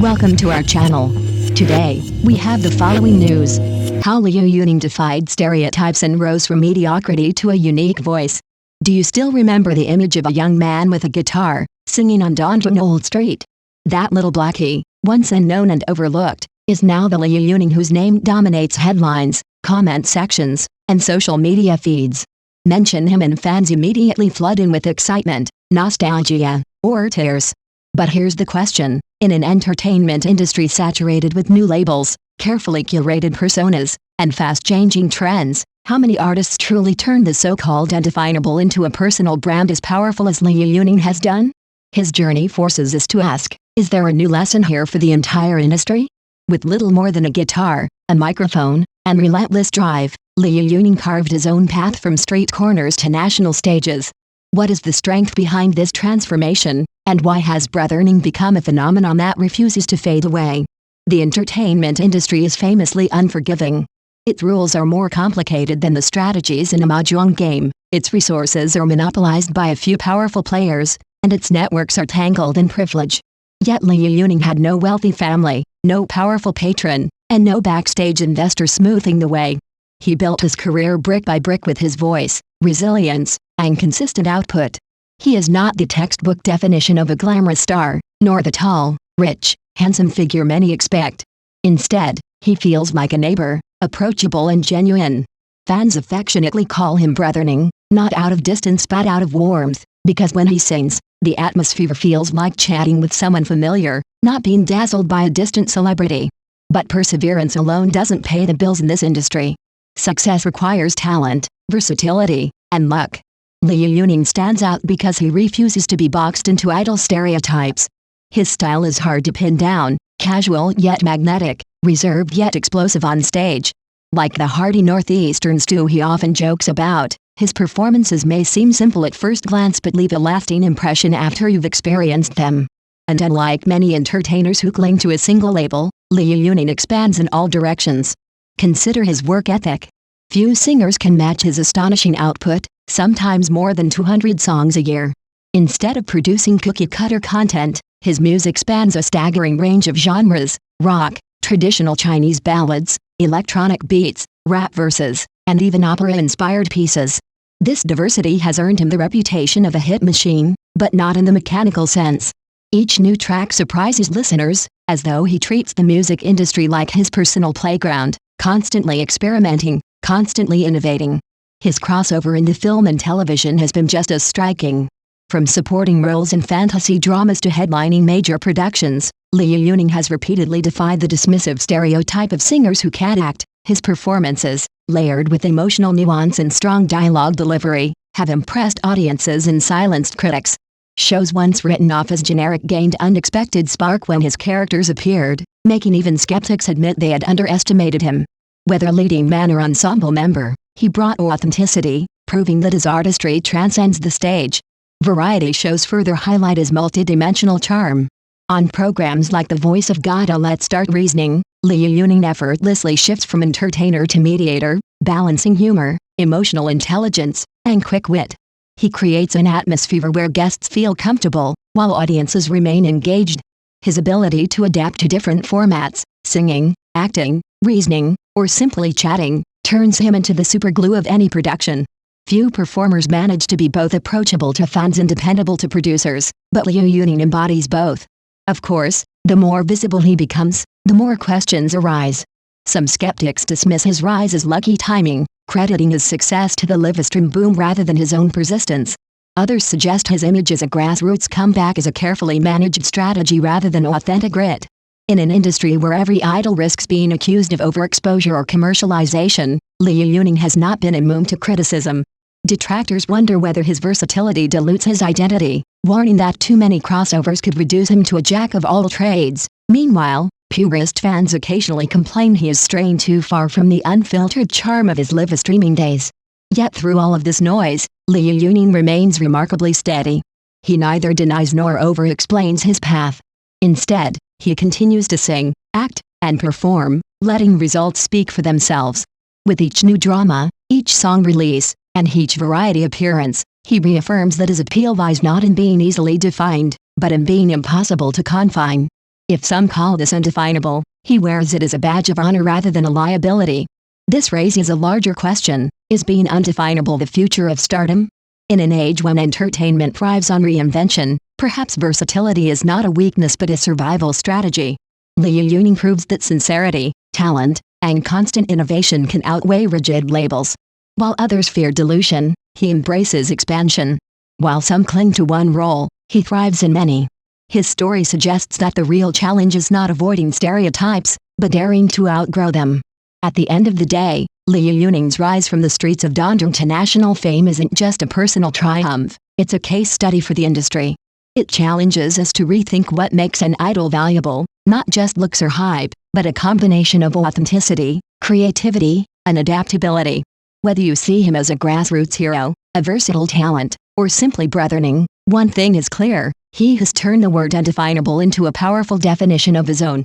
Welcome to our channel. Today, we have the following news. How Liu Yuning defied stereotypes and rose from mediocrity to a unique voice. Do you still remember the image of a young man with a guitar, singing on Don Old Street? That little blackie, once unknown and overlooked, is now the Liu Yuning whose name dominates headlines, comment sections, and social media feeds. Mention him and fans immediately flood in with excitement, nostalgia, or tears. But here's the question. In an entertainment industry saturated with new labels, carefully curated personas, and fast-changing trends, how many artists truly turn the so-called undefinable into a personal brand as powerful as Liu Yuning has done? His journey forces us to ask, is there a new lesson here for the entire industry? With little more than a guitar, a microphone, and relentless drive, Liu Yuning carved his own path from street corners to national stages. What is the strength behind this transformation, and why has brothering become a phenomenon that refuses to fade away? The entertainment industry is famously unforgiving. Its rules are more complicated than the strategies in a mahjong game, its resources are monopolized by a few powerful players, and its networks are tangled in privilege. Yet Liu Yuning had no wealthy family, no powerful patron, and no backstage investor smoothing the way. He built his career brick by brick with his voice, resilience, and consistent output. He is not the textbook definition of a glamorous star, nor the tall, rich, handsome figure many expect. Instead, he feels like a neighbor, approachable and genuine. Fans affectionately call him brothering, not out of distance but out of warmth, because when he sings, the atmosphere feels like chatting with someone familiar, not being dazzled by a distant celebrity. But perseverance alone doesn't pay the bills in this industry. Success requires talent, versatility, and luck. Liu Yuning stands out because he refuses to be boxed into idle stereotypes. His style is hard to pin down, casual yet magnetic, reserved yet explosive on stage. Like the hearty northeastern stew he often jokes about, his performances may seem simple at first glance but leave a lasting impression after you've experienced them. And unlike many entertainers who cling to a single label, Liu Yuning expands in all directions. Consider his work ethic. Few singers can match his astonishing output, sometimes more than 200 songs a year. Instead of producing cookie-cutter content, his music spans a staggering range of genres: rock, traditional Chinese ballads, electronic beats, rap verses, and even opera-inspired pieces. This diversity has earned him the reputation of a hit machine, but not in the mechanical sense. Each new track surprises listeners, as though he treats the music industry like his personal playground, constantly experimenting, constantly innovating. His crossover into film and television has been just as striking. From supporting roles in fantasy dramas to headlining major productions, Liu Yuning has repeatedly defied the dismissive stereotype of singers who can't act. His performances, layered with emotional nuance and strong dialogue delivery, have impressed audiences and silenced critics. Shows once written off as generic gained unexpected spark when his characters appeared, making even skeptics admit they had underestimated him. Whether leading man or ensemble member, he brought authenticity, proving that his artistry transcends the stage. Variety shows further highlight his multidimensional charm. On programs like The Voice of God or Let's Start Reasoning, Liu Yuning effortlessly shifts from entertainer to mediator, balancing humor, emotional intelligence, and quick wit. He creates an atmosphere where guests feel comfortable, while audiences remain engaged. His ability to adapt to different formats, singing, acting, reasoning, or simply chatting, turns him into the superglue of any production. Few performers manage to be both approachable to fans and dependable to producers, but Liu Yuning embodies both. Of course, the more visible he becomes, the more questions arise. Some skeptics dismiss his rise as lucky timing, crediting his success to the livestream boom rather than his own persistence. Others suggest his image as a grassroots comeback is a carefully managed strategy rather than authentic grit. In an industry where every idol risks being accused of overexposure or commercialization, Liu Yuning has not been immune to criticism. Detractors wonder whether his versatility dilutes his identity, warning that too many crossovers could reduce him to a jack of all trades. Meanwhile, purist fans occasionally complain he is straying too far from the unfiltered charm of his live streaming days. Yet through all of this noise, Liu Yuning remains remarkably steady. He neither denies nor over-explains his path. Instead, he continues to sing, act, and perform, letting results speak for themselves. With each new drama, each song release, and each variety appearance, he reaffirms that his appeal lies not in being easily defined, but in being impossible to confine. If some call this undefinable, he wears it as a badge of honor rather than a liability. This raises a larger question: is being undefinable the future of stardom? In an age when entertainment thrives on reinvention, perhaps versatility is not a weakness but a survival strategy. Liu Yuning proves that sincerity, talent, and constant innovation can outweigh rigid labels. While others fear dilution, he embraces expansion. While some cling to one role, he thrives in many. His story suggests that the real challenge is not avoiding stereotypes, but daring to outgrow them. At the end of the day, Liu Yuning's rise from the streets of Dandong to national fame isn't just a personal triumph, it's a case study for the industry. It challenges us to rethink what makes an idol valuable, not just looks or hype, but a combination of authenticity, creativity, and adaptability. Whether you see him as a grassroots hero, a versatile talent, or simply broadening, one thing is clear: he has turned the word undefinable into a powerful definition of his own.